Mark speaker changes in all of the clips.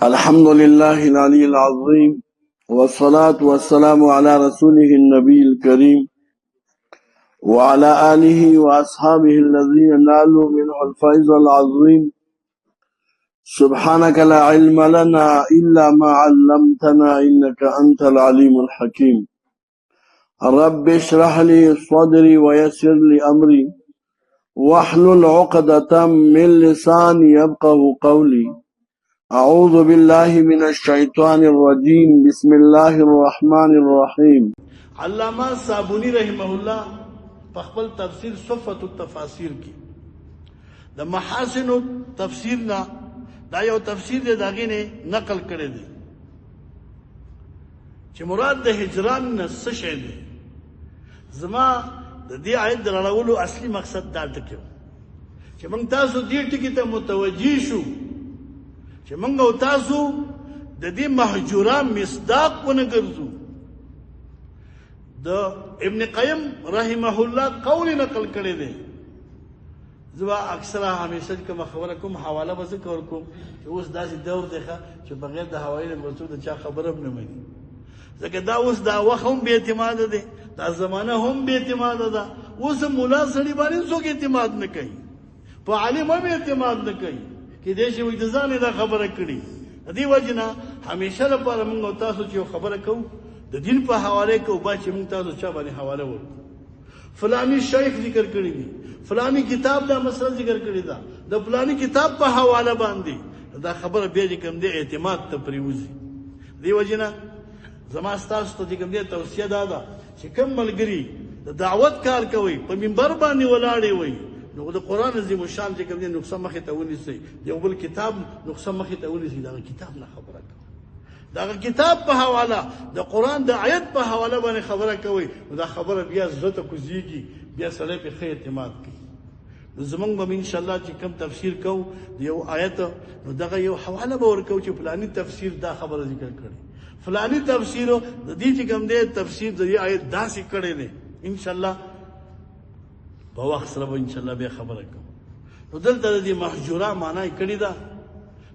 Speaker 1: الحمد لله العلي العظيم والصلاة والسلام على رسوله النبي الكريم وعلى آله وأصحابه الذين نالوا منه الفيض العظيم. سبحانك لا علم لنا إلا ما علمتنا إنك أنت العليم الحكيم. رب اشرح لي صدري ويسر لي أمري واحلل عقدة من لساني يفقه قولي. اعوذ بالله من الشیطان الرجیم. بسم الله الرحمن الرحیم.
Speaker 2: علامہ صابونی رحمہ اللہ پخپل تفسیر صفت التفاسیر کی دا محاسن تفسیر نا دا یو تفسیر دے داغی نے نقل کرے دے چھ مراد دا ہجران نا سشع دے زما دا دی آیت در اولو اصلی مقصد دا ٹکیو چھ منگ تاسو دی ٹکی تا متوجی شو چھ منگو تاسو دا دی محجوران مصداق ونگرزو. دا ابن قیم رحمہ اللہ قول نقل کرے دے زبا اکثرہ ہمیشہ کم خبرکم حوالہ بذکر کم کہ اس دا سی دور دیکھا چھ بغیر دا حوالی نگرسو دا چا خبر اب نمانی زکر دا اس دا وقت ہم بے اعتماد دے دا زمانہ ہم بے اعتماد دا اس مولا سڑی بانی سوک اعتماد نکئی پا عالم ہم اعتماد نکئی کہ دیشی وجدزانی دا خبر کری دی وجنا ہمیشہ لپارا منگو تاسو چیو خبر کو دا دین پا حوالے کو باچی منگ تاسو چا بانی حوالے ورکو فلانی شیخ ذکر کری دی فلانی کتاب دا مسئلہ ذکر کری دا فلانی کتاب پا حوالہ باندی دا خبر بیجی کم دے اعتماد تا پریوزی دی وجنا زماستاس تا دی کم دے توسیہ دادا چی کم ملگری دا دعوت کار کوئی پا منبر بانی ولاڑی وی نو دا قرآن عظیم الشان چی کم دے نقصہ مخی تاونی سی دیو بل کتاب نقصہ مخی تاونی سی دا کتاب نا خبرہ کوئی دا کتاب پا حوالا دا قرآن دا آیت پا حوالا بانی خبرہ کوئی دا خبر بیا زرط کزی کی بیا سرے پی خیر اعتماد کی زمانگ بم انشاءاللہ چی کم تفسیر کو دیو آیت نو دا یو حوالا باور کو چی فلانی تفسیر دا خبر ذکر کرے فلانی تفسیر دی چی کم دے تفسیر دا یہ آیت دا سی کرے دے انشاءاللہ با وقت سرب انشاءاللہ بے خبر کو نو دلتا دی محجورہ معنی کری دا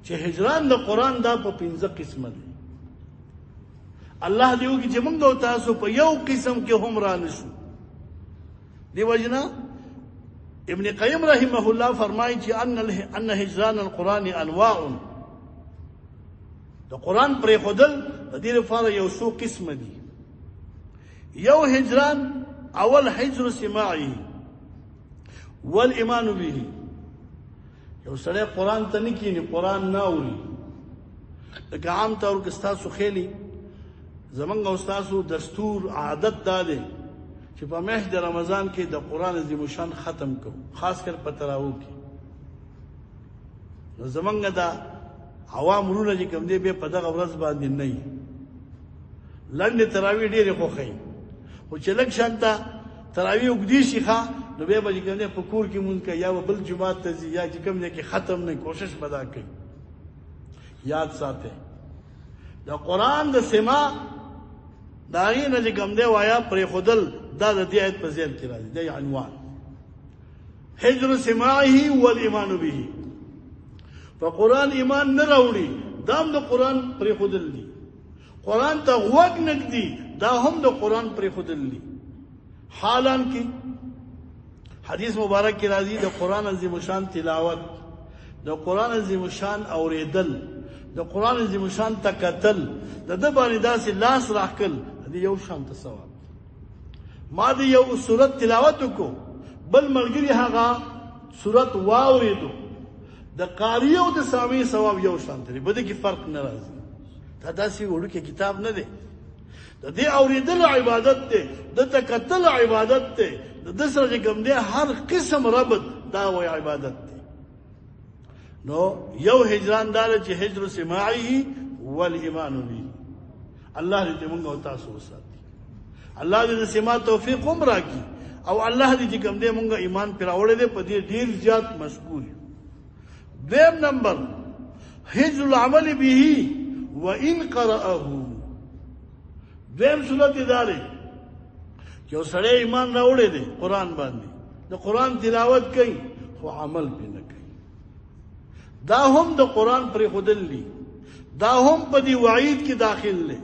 Speaker 2: چی حجران دا قرآن دا پا پینزا قسم دے اللہ دیو کی جمنگو تاسو پا یو قسم کے ہم رانشو دی وجنا ابن قیم رحمہ اللہ فرمائی چی ان حجران القرآن انواع دا قرآن پر خودل دا دیر فار یو سو قسم دی یو حجران اول حجر سماعی والایمان به یو سڑے قرآن تا نکینی قرآن ناوری لکہ عام طور کستاسو خیلی زمانگ استاسو دستور عادت دادے چی پا مہد رمضان کی دا قرآن عظیم الشان ختم کو خاص کر پتراو کی زمانگ دا عوام رونا جی کم دے بے پدغ ورز باندی نئی لنڈ تراوی دیر خو خیم خو چلک شانتا تراوی اگدیشی خواہ نو بے با جی کم دے پکور کی من کا یا بل جماعت تزی یا جی کم دے کی ختم نہیں کوشش بدا کی یاد ساتے دا قرآن دا سما داغی نا جی کم دے وایا پر خودل دا دا دی آیت پر زیر کی رازی دا عنوان حجر سماعی والایمان به فقرآن ایمان نراوڑی دام دا قرآن پر خودل دی قرآن تا غوگ نک دی دا ہم دا قرآن پر خودل دی حالان کی حدیث مبارک کی رازی دا قرآن عظیم الشان تلاوت دا قرآن عظیم الشان اوریدل دا قرآن عظیم الشان تکتل دا دبانی دا سی لاس راکل دی یو شان تصواب ما دی یو سورت تلاوتو کو بل ملگری حقا سورت واوریدو دا قاریو دا سامی ثواب یو شان تری بدے کی فرق نرازی تا دا سی اڑو کی کتاب نہ دے دا دی اوریدل عبادت دے دا تکتل عبادت دے دا دسر جگم دے ہر قسم ربط دا وی عبادت دے نو یو حجران دار چی حجر سماعی والایمان بھی اللہ دی منگا تاسو ساتھی اللہ دی سما توفیق عمرہ کی او اللہ دی جگم دے منگا ایمان پر اوڑے دے پا دیر دیر جات مشکور دیم نمبر حجر العمل بھی وَإِن قَرَأَهُ دیم صورت دارے کہ وہ سڑے ایمان راوڑے دے قرآن باندی دا قرآن تلاوت کئی وہ عمل پہ نہ کئی دا هم د قرآن پر خودل لی، دا هم په دی وعید کې داخل لی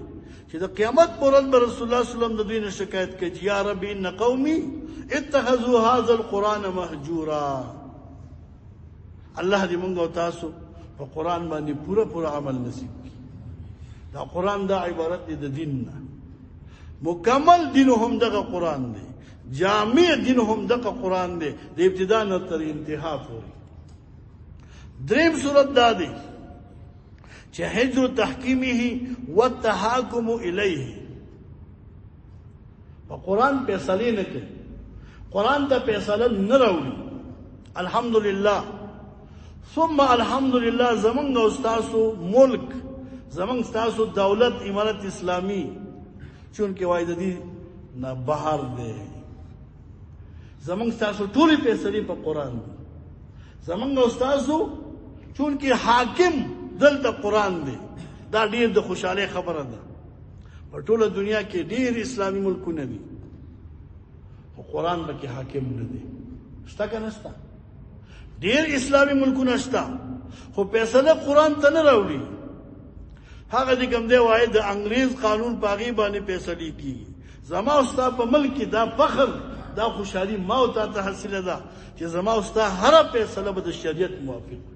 Speaker 2: چې د قیامت پر ورځ به رسول الله صلی الله علیه وسلم د دوی نه شکایت کوي چې یا رب ان قومي اتخذوا هذا القرآن مهجورا. الله دې موږ او تاسو په قرآن باندې پورا عمل نصیب کړي. دا قرآن دا عبارت دی د دین نه، مکمل دین هم دغه قرآن دی، جامع دین هم دغه قرآن دی د ابتدا نه تر انتها پورې. دریم صورت دا دی چې حجر تحکیمه والتحاکم الیه، په قرآن فیصله نه کوي، قرآن ته فیصله نه راوړي. الحمدلله ثم الحمدلله زمونږ او ستاسو ملک، زمونږ ستاسو دولت امارت اسلامی چونکه وای د دې نه بهر دی، زمونږ ستاسو ټولې فیصلې په قرآن دي. زمونږ او ستاسو چونکه حاکم دلته قرآن دی، دا ډیر د خوشاله خبره ده. په ټوله دنیا کې ډیر اسلامي ملکونه دي خو قرآن پکې حاکم نه دی. شته که نشته؟ ډیر اسلامي ملکونه شته خو فیصله قرآن ته نه راوړي. هغه دې کوم دی وایي د انګریز قانون په هغې باندې فیصلې کېږي. زما او ستا په ملک کې دا فخر، دا خوشحالي ما او تا ته حاصله ده چې زما او ستا هره فیصله به د شریعت موافق وي.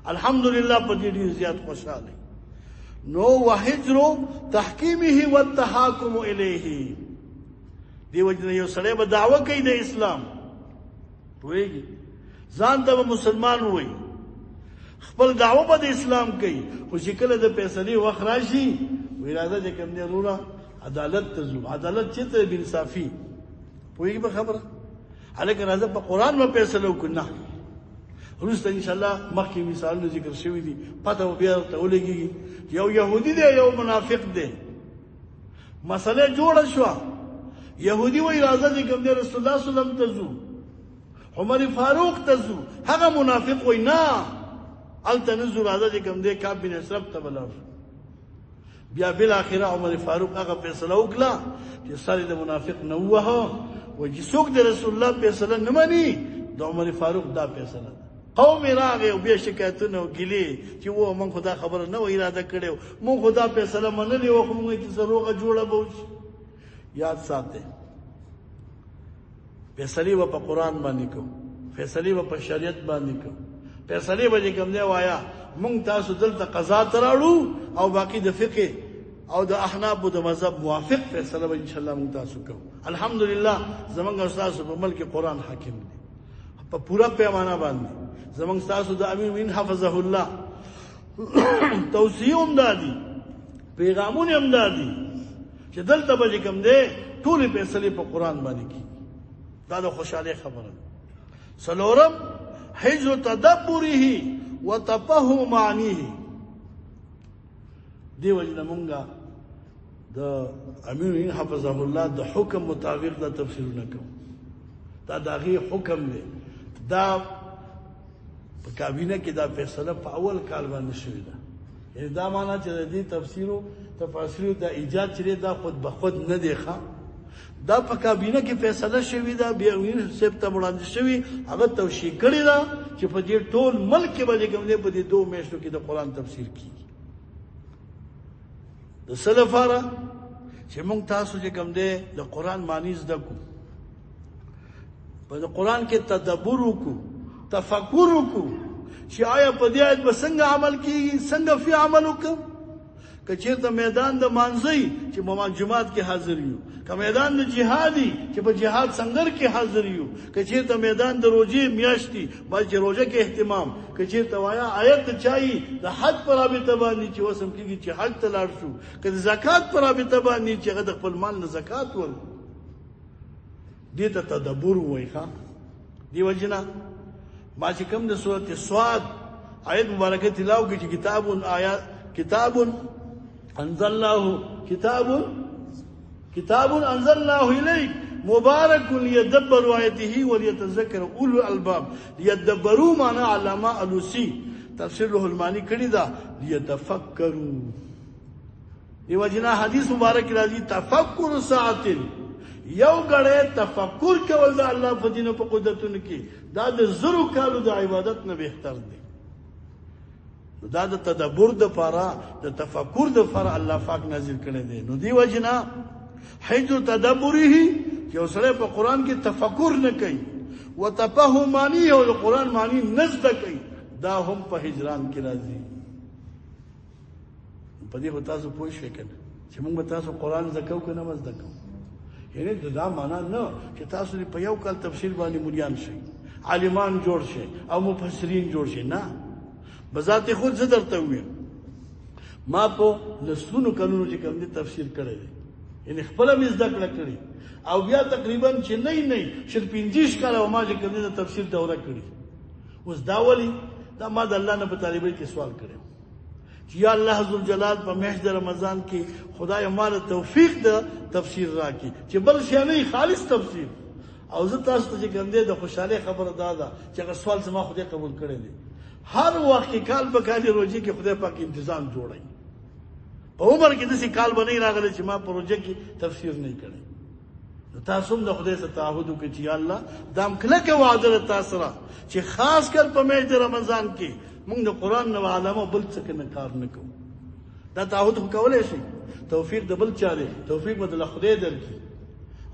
Speaker 2: الحمدلله په دې ډېر زیات خوشحاله. نو وحجر تحکیمه والتحاکم الیه، دې وجه نه یو سړی به دعوه کوي د اسلام، پوهېږي، ځان ته به مسلمان وایي، خپل دعوه به د اسلام کوي، خو چې کله د فیصلې وخت راشي وایي راځه چې کوم دی وروره عدالت ته ځو. عدالت چېرته بې انصافي، پوهېږي په خبره، هلکه راځه په قرآن به فیصله وکړو. نه، وروسته انشاءالله مخکې مثالونه ذکر شوي دي، پته به بیا ورته ولګېږي. یو یهودي دی یو منافق دی، مسله جوړه شوه، یهودي وایي راځه چې کوم دی رسول الله صلی الله علیه وسلم ته ځو، عمر فاروق ته ځو. هغه منافق وایي نه هلته نه ځو، راځه چې کوم دی کعب بن اشرف ته به لاړ شو. بیا بالاخره عمر فاروق هغه فیصله وکړه چې سر د منافق نه ووهه، وایي چې څوک د رسول الله فیصله نه مني د عمر فاروق دا فیصله ده. قوم راغی او بیا شکایتونه او ګیلې چې و موږ خو دا خبره نه وه اراده کړې وه، موږ خو دا فیصله منلې وه، خو موږ چې څه روغه جوړه به وشي. یاد ساتئ، فیصلې به په قرآن باندې کوو، فیصلې به په شریعت باندې کوو، فیصلې به چې کوم دی وایه موږ تاسو دلته قضا ته راوړو او باقي د فقه او د احنافو د مذهب موافق فیصله به انشاءالله موږ تاسو کوو. الحمدلله زمونږ او ستاسو په ملک قرآن حاکم دی په پورا پیمانه باندې. زمونږ ستاسو د امیر مؤمنین حفظه الله توصیې هم دا دي، پیغامونه هم دا دي چې دلته به چې کوم دی ټولې فیصلې په قرآن باندې کېږي. دا د خوشحالۍ خبره ده. څلورم حجر تدبره وتفهم معانیه، دې وجه نه مونږه د امیر المؤمنین حفظه الله د حکم مطابق دا تفسیرونه کوو. دا د هغې حکم دی، دا په کابینه کې دا فیصله په اول کال باندې شوې ده. یعنې دا معنا چې د دې تفسیرو تفاسیرو دا ایجاد چې دی دا خود به خود نه دی ښه، دا په کابینه کې فیصله شوې ده، بیا امیر صاحب ته وړاندې شوي، هغه توشیح کړې ده چې په دې ټول ملک کې به چې کوم دی په دې 2 میاشتو کې د قرآن تفسیر کېږي. د څه لپاره چې موږ تاسو چې کوم دی د قرآن معنی زده کړو، په د قرآن کې تدبر وکړو، تفکر وکړو چې آیا په دې آیت به څنګه عمل کېږي، څنګه فی عمل وکړو. که چېرته میدان د مانځئ چې جماعت کې حاضر یو، که میدان د جهادي چې په جهاد سنگر کې حاضر یو، که چېرته میدان د روژې میاشتي باید چې روژه کې اهتمام، که چېرته وایا آیت د چایي د حج په رابطه باندې چې وسم کېږي چې حج ته لاړ شو، که د زکات په رابطه باندې چې هغه د خپل مال نه زکات ورکړو. دې ته تدبر وایي. ښه، دې وجې نه ما چې کوم د سورت صاد آیت مبارکه تلاو کې چې کتاب انزلناه الیک مبارک لیدبروا آیاته وليتذکر اولو الالباب. لیدبروا معنا علامه الوسی تفسیر روح المانی کړی دا، لیتفکروا. دی وجنا حدیث مبارک راځي تفکر ساعت، یو غړې تفکر کول د الله په دین په قدرتونو کې دا د زرو کالو د عبادت نه بهتر دی. دا د تدبر د پاره د تفکر د پاره الله پاک نازل کړي دي. نو دی وجنا حيث تدبره چې اوسره په قران کې تفکر نه کوي وتفهم معنی او د قران معنی نزد کوي دا هم په هجران کې راځي. په دې هو تاسو پوه شئ کنه چې موږ تاسو قران زکو کنه مزدکو یعنی دا معنا نه چې تاسو په یو کال تفسیر باندې مليان شئ عالمان جوړ شئ او مفسرین جوړ شئ. نه بذات خود زه درته وایم ما په لسونو کلونو چې کوم دي تفسیر کړی دی یعنی خپل مې زده کړی او بیا تقریبا چې نه شر 50 کاله ما چې کوم دي تفسیر دوره کړی. اوس دا ولی دا ما د الله نه په طالبای کې سوال کړو چې یا الله ذل جلال په میاشت رمضان کې خدای مال توفیق د تفسیر راکړي چې بل شي نه خالص تفسیر. او زه تاسو ته چې کوم دي د خوشاله خبره ده چې سوال زما خدای قبول کړی دی. هر وخت کې کال په کال روزي کې خدای پاک تنظیم جوړي. په عمر کې داسې کال باندې راغلی چې ما پروژه کې تفسیر نه کړی. نو تاسو هم د خدای سره تعهد وکړئ چې یا الله دا کلکه وعده تاسو را چې خاص کر په میاشت رمضان کې موږ د قران نو علامه بل څه نه کار نه کوو. دا تعهد کولای شي. توفیق د بل چاره توفیق بدل خدای درکړي.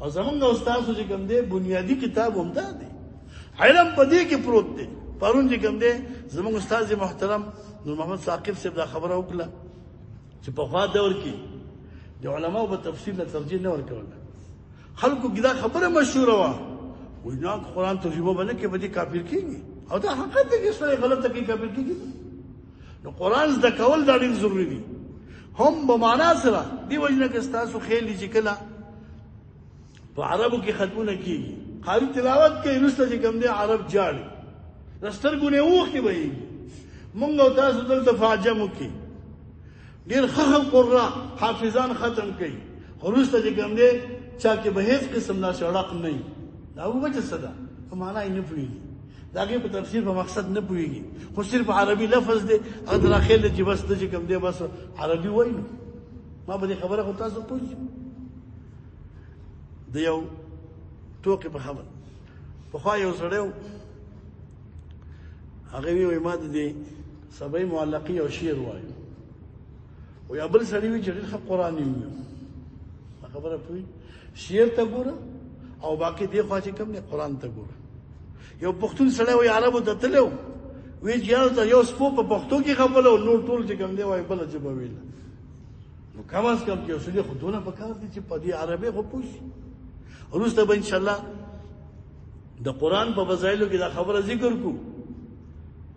Speaker 2: او زمونږ استاد چې کوم دی بنیادی کتاب هم دا دی علم پدې کې پروت دی. پرون چې کوم دی زمونږ استاد محترم نور محمد ثاقب صاحب دا خبره وکړه چې په خوا دور کې د علماو په تفسیر نه ترجیح نه ورکول. خلکو کې دا خبره مشهوره وه وایي نه قرآن ترجمه باندې کې به دې کافر کېږي او دا حقیقت دی چې سړی غلطه کوي کافر کېږي. نو قرآن زده کول دا ډېر ضروري دي هم په معنا سره. دې وجه نه که ستاسو خیال دي چې کله په عربو کې ختمونه کېږي قاری تلاوت کوي وروسته چې کوم دی عرب جاړي سترګو نه اوښکې بهیږي. مونږ او تاسو دلته په عجمو کې ډېر ښه قرآن حافظان ختم کوي خو وروسته چې کوم دی چا کې به هیڅ قسم نه شړق نه وي. دا وجه څه ده؟ په معنا یې نه پوهېږي د هغې په تفسیر په مقصد نه پوهېږي خو صرف عربي لفظ دی هغه ته راخیل دی چې بس ده چې کوم دی بس عربي وایي. نو ما به دې خبره خو تاسو پوه شئ. د یو ټوکې په خبر پخوا یو سړی و هغه وایي ما د دې سبی معلقي او شعر وایو و یا بل سړی وي چې ډېر ښه قرآن یې وویو. خبره پوهېږي شعر ته ګوره او باقي دې خوا چې کوم دی قرآن ته ګوره. یو پښتون سړی وایي عربو ته تللی و وایي چې یاره ته یو سپو په پښتو کې خبره او نور ټول چې کوم دی وایي بله ژبه ویله. نو کم از کم چې یو سړي خو دونه پکار دي چې په دې عربۍ خو پوه شي. وروسته به انشاءالله د قرآن په فضایلو کې دا خبره ذکر کو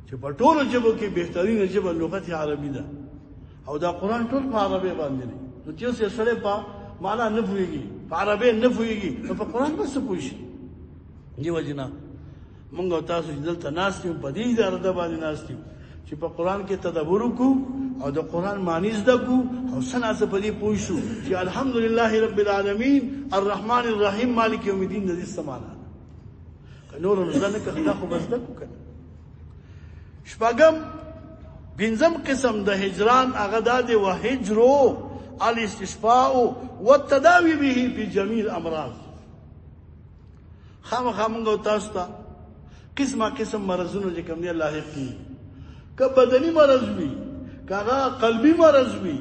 Speaker 2: چې په ټولو ژبو کې بهترینه ژبه لغت عربي ده او دا قرآن ټول په عربۍ باندې دی. نو چې اوس یو سړی په معنا نه پوهېږي په عربۍ نه پوهېږي نو په قرآن به څه پوه شي. دې وجې نه مونږ او تاسو چې دلته ناست یو په دې اداره باندې ناست یو چې په قرآن کې تدبر وکړو او د قرآن معنی زده کړو او څه ناڅه په دې پوه شو چې الحمدلله رب العالمین الرحمن الرحیم مالک یوم الدین د دې څه معنا ده. که نور نو زده نه کړو دا خو به زده کړو که نه. شپږم پنځم قسم د هجران هغه دا دی وهجرو الاستشفاء والتداوی به فی جمیع الامراض. خامخا مونږ او تاسو ته قسمه قسم مرضونو چې کوم دی لاحق کېږي که بدني مرض وي که هغه قلبي مرض وي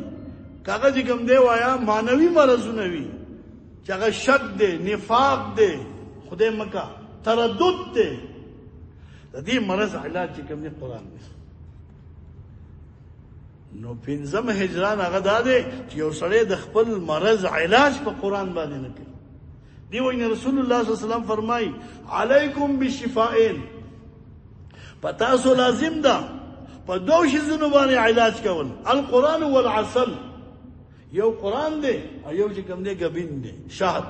Speaker 2: که هغه چې کوم دی وایا معنوي مرضونه وي چې هغه شک دی نفاق دی خدای مکه تردد دی د دې مرض علاج چې کوم دی قرآن دی. نو پنځم هجران هغه دا دی چې یو سړی د خپل مرض علاج په قرآن باندې نه کوي. دی وایي رسول الله صلی الله علیه وسلم فرمایي علیکم بالشفائین پتاسو لازم ده په دوه شیزونو باندې علاج کول القرآن والعسل. یو قرآن دی او یو چې کوم دی ګبین دی شهد.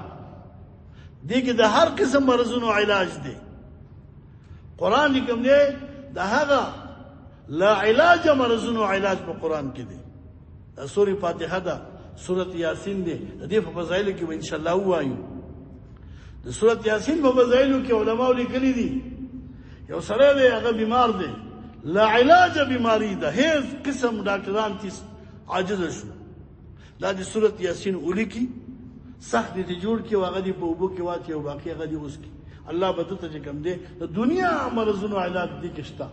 Speaker 2: دې کې د هر قسم مرضونو علاج دی. قرآن چې کوم دی د هغه لا علاج مرضونو علاج په قرآن کې دی. دا سورې فاتحه ده سورت یاسین دی د دې په فضایلو کې به انشاءالله ووایو. د سورت یاسین په فضایلو کې علماو لیکلي دي یو سړی دی هغه بیمار دی لا علاج بیماری ده هیڅ قسم ډاکټران تیس عاجزه شو دا د سورت یاسین ولیکي سخت دې جوړ کې هغه دې په اوبو کې واچي او باقي هغه دې اوس کې الله به ته چې کوم دی د دنیا مرضونو علاج دې کې شته.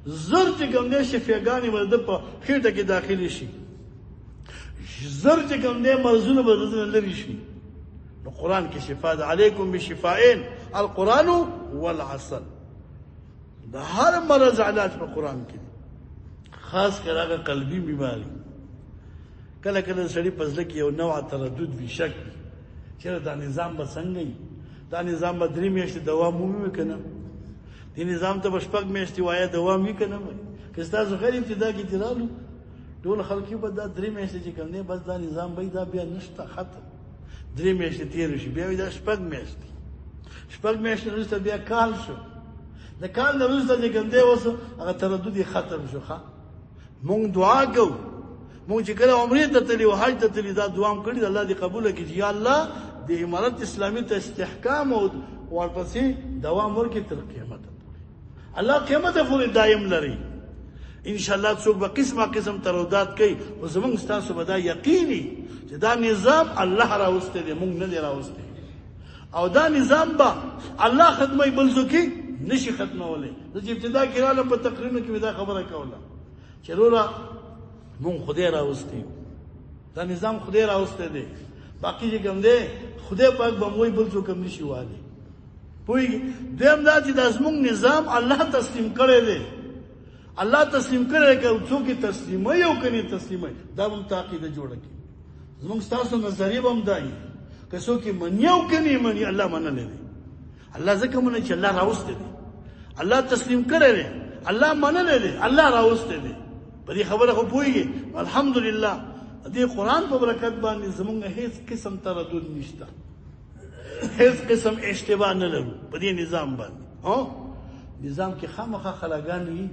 Speaker 2: زر چې کوم دی شفیګانې به د په خېټه کې داخلي شي، زر چې کوم دی مرضونه به د لرې شي. نو قرآن کې شفا ده. علیکم بشفائین القرآن والعسل. د هر مرض علاج په قرآن کې دی، خاص کر هغه قلبي بیماری. کله کله سړي په زړه کې یو نوع تردد وي، شک وي، چېرې دا نظام به څنګه وي، دا نظام به 3 میاشتې دوام ومومي که نه، دې نظام ته به 6 میاشتې وایه دوام وي که نه وي. که ستاسو خیر ابتدا کې چې رالو ټول خلک به دا 3 میاشتې چې کوم دی بس دا نظام به دا بیا نشته، ختم. 3 میاشتې تېرې شي، بیا وایي دا 6 میاشتې، 6 میاشتې وروسته بیا کال شو، د کال نه وروسته چې کوم دی اوس هغه تردد یې ختم شو. ښه مونږ دعا کوو، مونږ چې کله عمرې ته تللي و حج ته تللي دا دعا هم کړي الله دې قبوله کړي چې یا الله د امارت اسلامي ته استحکام او ورپسې دوام ورکړي تر قیامته پورې، الله قیامته پورې دایم لري. انشاءالله څوک به قسمه قسم ترددات کوي، خو زمونږ ستاسو به دا یقیني چې دا نظام الله راوستی دی، مونږ نه دی راوستی، او دا نظام به الله ختموي، بل څوک نشي ختمولی. زه چې ابتدا کې رالم په تقریرونو کې مې دا خبره کوله چې وروره مونږ خدای راوستی، دا نظام خدای راوستی دی، باقي چې کوم دی خدای پاک به موږ بل څوک هم نشي والی. پوهېږي دویم دا چې دا زمونږ نظام الله تسلیم کړی دی، الله تسلیم کړی دی، که څوک یې تسلیموي او که نه تسلیموي دا به هم ته عقیده جوړه کړي. زمونږ ستاسو نظریه به هم دا وي، که څوک یې مني او که نه مني الله منلی دی. الله ځکه مني چې الله راوستی دی، الله تسلیم کړی دی، الله منلی دی، الله راوستی دی. په دې خبره خو پوهېږي. الحمدلله دې قرآن په برکت باندې زمونږ هیڅ قسم تردد نشته، هیڅ قسم اشتباه نه لرو په دې نظام باندې. نظام کې خامخا خلاګان وي،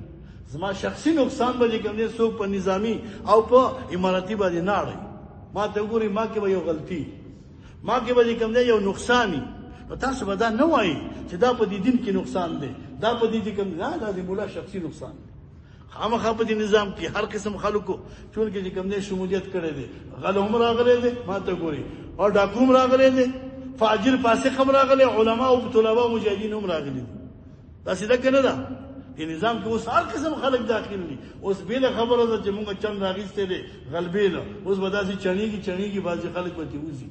Speaker 2: زما شخصي نقصان به چې کوم دی څوک په نظامي او په امارتي باندې نه اړوي. ما ته وګورئ ما کې به یو غلطي، ما کې به چې کوم دی یو نقصان وي، نو تاسو به دا نه وایي چې دا په دې دین کې نقصان دی، دا په دې چې کوم دی دا د مولا شخصي نقصان دی. خامخا په دې نظام کې هر قسم خلکو چونکې چې کوم دی شمولیت کړی دی، غل هم راغلی دی، ما ته ګورئ، او ډاکو هم راغلی دی، فاجر فاسق هم راغلی، علما او طلبا او مجاهدین هم راغلي دي. دا سیده که نه ده؟ دې نظام کې اوس هر قسم خلک داخل دي. اوس بېله خبره ده چې مونږ چند راغیستی دی غلبېله، اوس به داسې چڼېږي بعضې خلک به ترې وځي.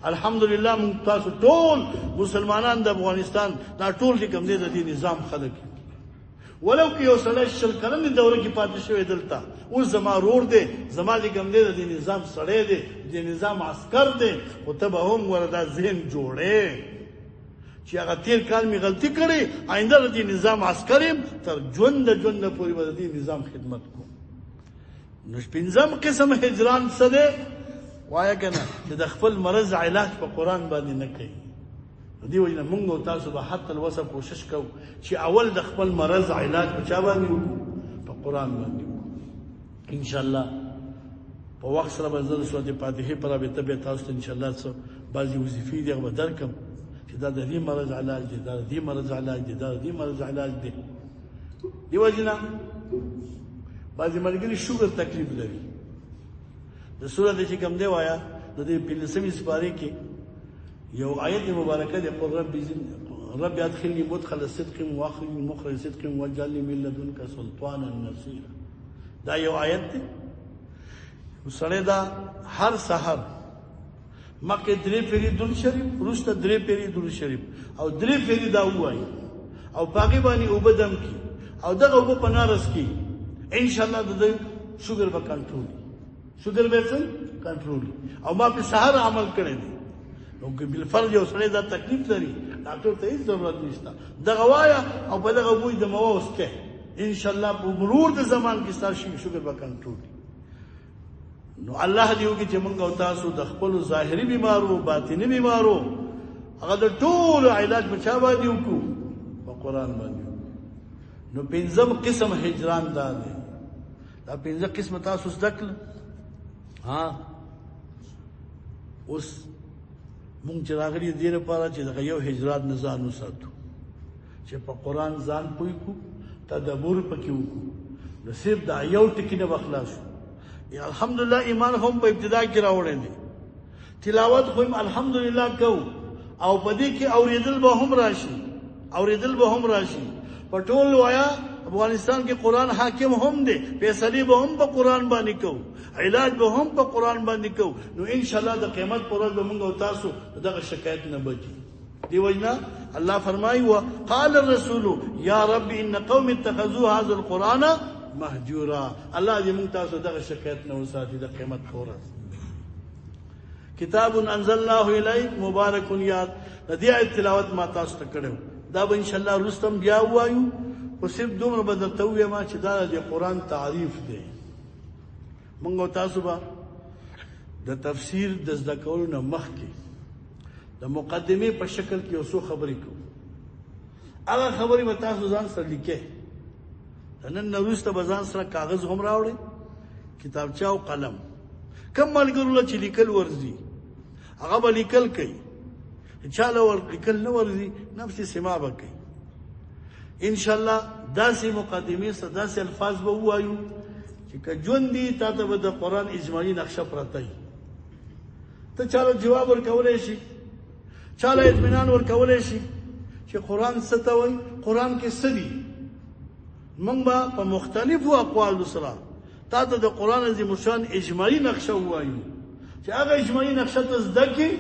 Speaker 2: الحمدلله مونږ تاسو ټول مسلمانان د افغانستان دا ټول چې کوم دی د دې نظام خلک، ولو که یو سړی 20 کلنې دوره کې پاتې شوی دلته، اوس زما رور دی، زما چې کوم دی د دې نظام سړی دی، د نظام عسکر دی، خو ته به هم ور دا ذهن جوړې چې هغه تېر کال مې غلطي کړې، آینده د دې نظام عسکر یم، تر ژونده پورې به د دې نظام خدمت کوم. نو 5م قسم هجران څه دی وایه که نه، چې د خپل مرض علاج په قرآن باندې نه کوي. دې وجه نه مونږ او تاسو به حتی الوسه کوشش کوو چې اول د خپل مرض علاج په چا باندې وکړو؟ په قرآن باندې وکړو. انشاءالله په وخت سره به زه د سورت فاتحې په رابطه بیا تاسو ته انشاءالله څه بعضې وظیفې دي هغه به درکړم چې دا د دې مرض علاج دی، دا د دې مرض علاج دی، دا د دې مرض علاج دی. دې وجې نه بعضې ملګري شوګر تکلیف لري. د سورت چې کوم دی وایه د دې 15مې سپارې کې یو آیت مبارکه دی، قل رب ادخلني مدخل صدق واخرجني مخرج صدق واجعلني من لدنك سلطانا نصيرا. دا یو آیت دی. سړی دا هر سحر مکه 3 پیری درود شریف، وروسته 3 پیری درود شریف او 3 پیری دا وایي او باقي باندې اوبه دم کی او دغه اوبه په نارس کی، انشاءالله د شوګر به کنټرول، شوګر به کنټرول. او ما په سحر عمل کړی دی. نو که بالفرض یو سړی دا تکلیف لري، ډاکټر ته هېڅ ضرورت نشته، دغه وایه او په دغه بوی د موا وسکه، انشاءالله په مرور د زمان کې ستاسو شوګر به کنټرول. نو الله دې وکړي چې موږ او تاسو د خپلو ظاهري بیمارو باطني بیمارو هغه د ټولو علاج په چا باندې وکړو؟ په قرآن باندې. نو 5م قسم هجران دا دی. دا 5 قسم تاسو زده کړل. اوس مونږ چې راغلي دې لپاره چې دغه یو هجرات نه ځان وساتو، چې په قرآن ځان پوه کړو، تدبر پکې وکړو، نو صرف دا یو ټکي نه به خلاص شو. الحمدلله ایمان هم په ابتدا کې راوړی دی، تلاوت خو هم الحمدلله کوو، او په دې کې اورېدل به هم راشي، په ټول وایه، افغانستان کې قرآن حاکم هم دی، فیصلې به هم په قرآن باندې کوو، علاج به هم په قرآن باندې کوو. نو ان شاء الله د قیامت پر ورځ به موږ او تاسو دغه شکایت نه بچي. دی وجنا الله فرمایي وقال الرسول یا رب ان قوم اتخذوا هذا القرآن مهجورا. الله دې موږ تاسو دغه شکایت نه وساتي د قیامت پر ورځ. کتاب انزلناه الیک مبارک یاد د دې آیت تلاوت ما تاسو ته کړو. دا به ان شاء الله رستم بیا وایو، خو صرف دومره به درته ووایم چې دا د قرآن تعریف دی. موږ او تاسو به د تفسیر د زده کولو نه مخکې د مقدمې په شکل کې یو څو خبرې کوو. هغه خبرې به تاسو ځان سره لیکئ. د نن نه وروسته به ځان سره کاغذ هم راوړئ، کتابچه او قلم. کم ملګرو له چې لیکل ورځي هغه به لیکل کوي، چاله ور لیکل نه ورځي نفس سما به کوي. ان شاء الله داسې مقدمې سره داسې الفاظ به ووایو چې که ژوند دي تا ته به د قرآن اجمالي نقشه پرته وي. ته چاله جواب ورکولی شي، چاله اطمینان ورکولی شي چې قرآن څه ته وایي، قرآن کې څه دي. موږ به په مختلفو اقوالو سره تا ته د قرآن عظیم الشان اجمالي نقشه ووایو چې هغه اجمالي نقشه ته زده کړې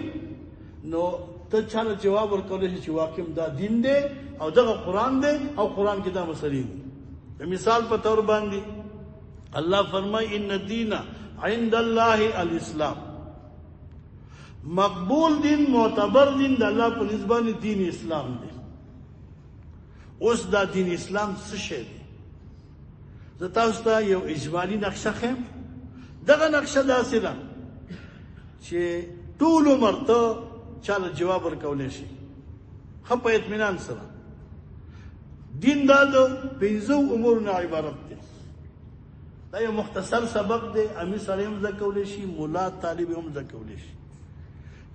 Speaker 2: نو ته چاله جواب ورکولی شي چې واقع دا دین دی او دغه قرآن دی او قرآن کې دا مسلې دي. د مثال په طور باندې الله فرمای ان الدین عند الله الاسلام. مقبول دین، معتبر دین د الله په نسبت دین اسلام دی. اوس دا دین اسلام څه شی دی؟ زه تاسو ته یو اجمالي نقشه ښیم. دغه نقشه داسې ده چې ټول عمر ته چاله جواب ورکولی شي ښه په اطمینان سره. دین دا د 5 امورو نه عبارت دی. دا یو مختصر سبق دی، امي سړی هم زده کولی شي، ملا طالب هم زده کولی شي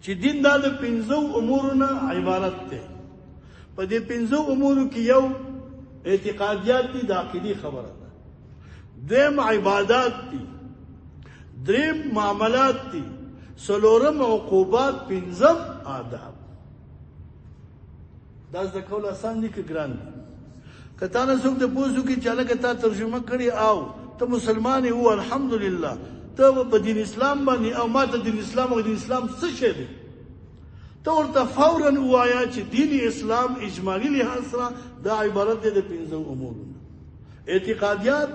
Speaker 2: چې دین دا د 5 امورو نه عبارت دی. په دې 5 امورو کې یو اعتقادیات دي، د عقیدې خبره ده. دویم عبادات دي، دریم معاملات دي، څلورم عقوبات، پنځم آداب. دا زده کول آسان دي که ګران دي؟ که تا نه څوک تپوس وکړي چې هلکه تا ترجمه کړې او ته مسلمان یې و الحمدلله ته په دین اسلام باندې او ما ته دین اسلام او دین اسلام څه شی دی، ته ورته فوراً ووایه چې دین اسلام اجمالي لحاظ سره دا عبارت دی د 5 امورو: اعتقادیات،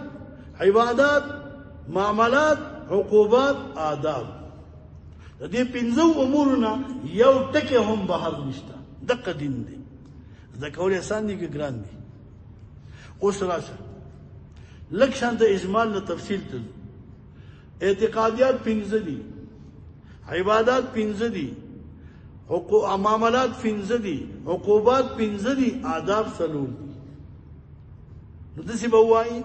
Speaker 2: عبادات، معاملات، عقوبات، آداب. د دې 5 امورو نه یو ټکی هم بهر نشته. دغه دین دی. زده کول آسان دي که ګران دي؟ اوس راشه لږ شانته اجمال نه تفصیل ته ځو. اعتقادیات 5 دي، عبادات 5 دي، معاملات 5 دي، عقوبات 5 دي، آداب 4 دي. نو داسې به ووایي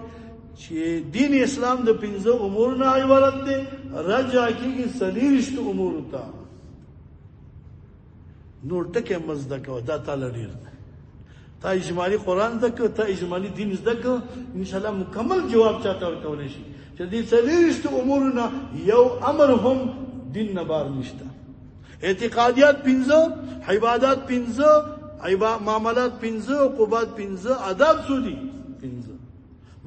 Speaker 2: چې دین اسلام د 5 امورو نه عبارت دی، رجع کېږي 24 امورو ته. نور ټکی مه زده کوه، دا تاله ډېر دی. تا اجمالي قرآن زده که، تا اجمالي دین زده که، انشاءالله مکمل جواب چاته ورکولی شي چې دې 24 امورو نه یو امر هم دین نه بار نشته. اعتقادیات 5، عبادات 5، معاملات 5، عقوبات 5، آداب څو دي؟ 5.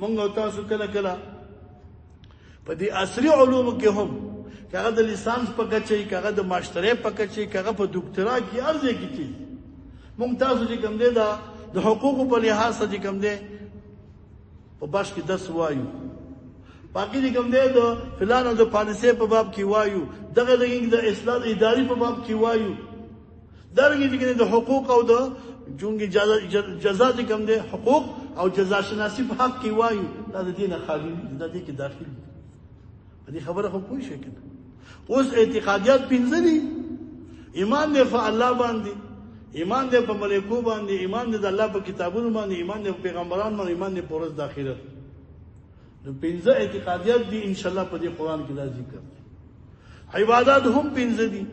Speaker 2: مونږ او تاسو کله کله په دې عصري علومو کې هم که هغه د لیسانس په کچه وي، که هغه د ماشترۍ په کچه وي، که هغه په دوکترا کې هر ځای کې کېږي. مونږ تاسو چې کوم دی د حقوقو په لحاظ سره چې کوم دی په بش کې 10 وایو، باقي چې کوم دی د فلان او د پالیسۍ په باب کې وایو، دغه د اصلاح اداري په باب کې وایو. دارنګه چې د حقوق او د چونګې جزا چې کوم دی حقوق او جزا شناسی په حق کې وایو. دا د دې نه خالي دي، د دې کې داخل دي. په دې خبره خو پوه شئ کنه. اوس اعتقادیات 5 دي. ایمان دی په الله باندې، ایمان دی په ملائکو باندې، ایمان دی د الله په کتابونو باندې، ایمان دی په پیغمبرانو باندې، ایمان دی په ورځ د آخرت. نو 5 اعتقادیات دي ان شاء الله په دې قرآن کې دا ذکر دي. عبادات هم 5 دي،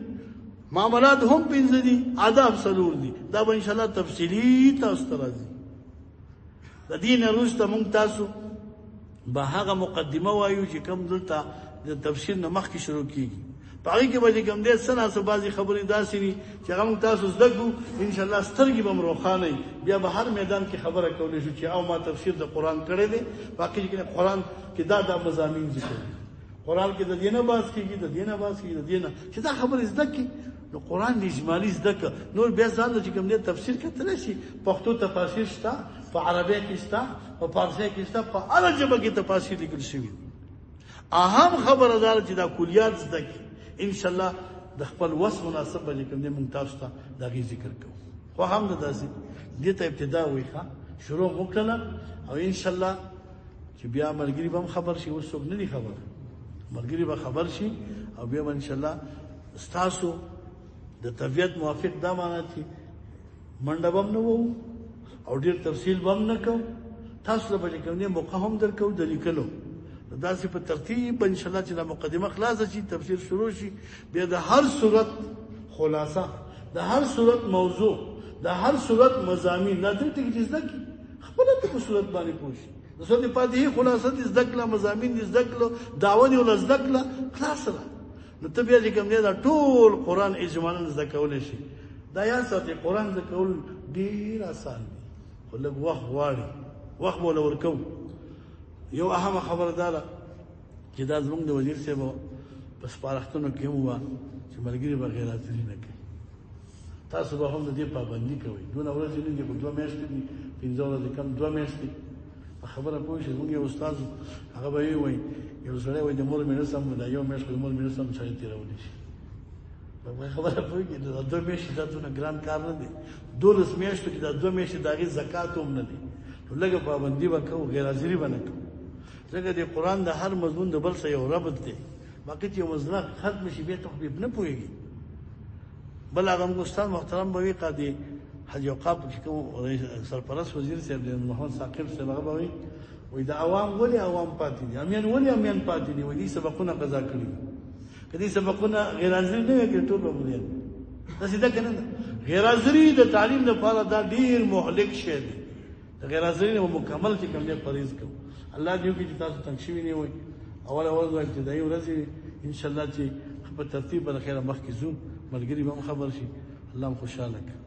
Speaker 2: معاملات هم 5 دي، آداب 4 دي. دا به ان شاء الله تفصیلی تاسو ته راځي. د دین وروسته موږ تاسو به هغه مقدمه وایو چې کوم دلته د تفسیر نه مخکې شروع کیږي. پای کې به کوم دې سنا سو بازي خبرې داسې وي چې هغه موږ تاسو زده کو ان شاء الله سترګې به روښانه بیا به هر میدان کې خبره کولې شو چې او ما تفسیر د قران کړی دی باقي کې قران کې دا مضامین ذکر قران کې د دینه باز کېږي د دینه باز کېږي د دینه چې دا خبره زده کی نو قران اجمالی زده ک نور بیا ځان چې کوم دې تفسیر کتل شي پښتو تفاسیر شته په عربی کې شته په فارسی کې شته په هر ژبه کې تفاسیر لیکل شوی اهم خبره دا چې دا کلیات زده کی ان شاء الله د خپل وس مناسب به کوم دې مونږ تاسو ته دا غي ذکر کوو خو هم د داسې دې ته ابتدا وایخه شروع وکړه او ان شاء الله چې بیا ملګری به خبر شي وسوک نه دي خبر ملګری به خبر شي او بیا ان شاء الله تاسو د طبيعت موافق دا معنی چې منډه بم نه وو او ډیر تفصیل بم نه کو تاسو به کوم دې موقع هم درکو د لیکلو دا سی په ترتیب ان شاء الله چې د مقدمه خلاص شي تفسیر شروع شي بیا د هر صورت خلاصه د هر صورت موضوع د هر صورت مضامین نه ته کې زده کی خپل ته صورت باندې پوښي د سورې فاتحه خلاصه د زده کړه مضامین د زده کړه داونی ول زده کړه خلاص را نو ته بیا کوم نه دا ټول قران اجمالا زده کول شي دا یا ساتي قران زده کول ډیر آسان دي خو لږ وخت غواړي وخت ولا ورکو یو اهم خبره ده چې دا زموږ د وزیر صاحب په سپارښتنو کې وو چې ملګری به غیر حاضري نه کوي تاسو به هم د دې پابندي کوئ دونه ورځې نه دي په 2 میاشتې دي 15 ورځې کم 2 میاشتې په خبره پوه شئ زموږ یو استاد هغه به وایي یو سړی وایي د مور مې نه سم دا یو میاشت د مور مې نه سم چای تېرولی شي په خبره پوهېږي دا 2 میاشتې دا دونه ګران کار نه دی 12 میاشتو کې دا 2 میاشتې د هغې زکات هم نه دی نو لږه پابندي به کوو غیر حاضري به نه کوو ځکه د قرآن د هر مضمون د بل سره یو ربط دی باقي چې یو مضمون ختم شي بیا ته خو نه پوهېږي بل هغه موږ استاد محترم به وي قاضي حاجي عقاب چې کوم سرپرست وزیر صاحب دی محمد ثاقب صاحب هغه به وایي د عوام ولې عوام پاتې دي امیان ولې امیان پاتې دي وایي سبقونه قضا کړي که دې سبقونه غیر حاضري نه وي کړي ټول به مليان داسې ده که نه ده غیر حاضري د تعلیم لپاره دا ډېر مهلک شی دی د غیر حاضري نه مکمل چې کوم دی پرهیز کوو الله دې وکړي چې تاسو تنګ شوي نه وئ اوله ورځ به ابتدایي ورځې ان شاء الله چې په ترتیب به د خیره مخکې ځو ملګري به هم خبر شي الله هم خوشحاله کړي